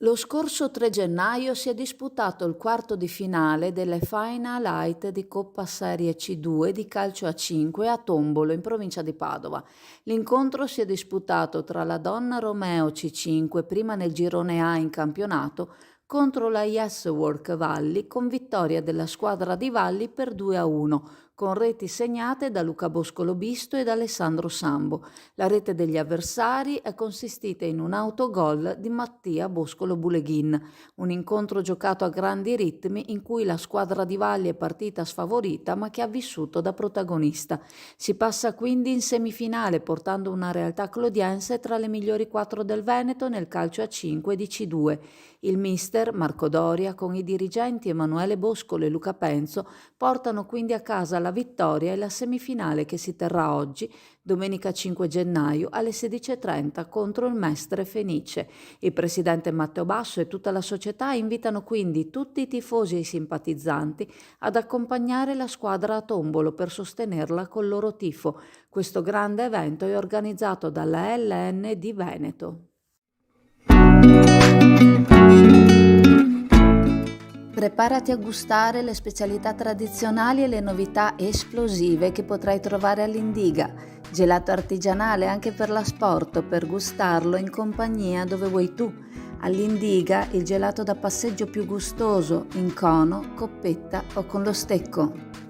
Lo scorso 3 gennaio si è disputato il quarto di finale delle Final Eight di Coppa Serie C2 di calcio a 5 a Tombolo, in provincia di Padova. L'incontro si è disputato tra la Donna Romeo C5, prima nel girone A in campionato, contro la Yes Work Valli, con vittoria della squadra di Valli per 2-1, con reti segnate da Luca Boscolo Bisto ed Alessandro Sambo. La rete degli avversari è consistita in un autogol di Mattia Boscolo Buleghin, un incontro giocato a grandi ritmi in cui la squadra di Valli è partita sfavorita ma che ha vissuto da protagonista. Si passa quindi in semifinale portando una realtà clodiense tra le migliori 4 del Veneto nel calcio a 5 di C2. Il mister Marco Doria con i dirigenti Emanuele Boscolo e Luca Penzo portano quindi a casa la vittoria e la semifinale che si terrà oggi, domenica 5 gennaio alle 16:30 contro il Mestre Fenice. Il presidente Matteo Basso e tutta la società invitano quindi tutti i tifosi e i simpatizzanti ad accompagnare la squadra a Tombolo per sostenerla col loro tifo. Questo grande evento è organizzato dalla LN di Veneto. Preparati a gustare le specialità tradizionali e le novità esplosive che potrai trovare all'Indiga. Gelato artigianale anche per l'asporto, per gustarlo in compagnia dove vuoi tu. All'Indiga il gelato da passeggio più gustoso, in cono, coppetta o con lo stecco.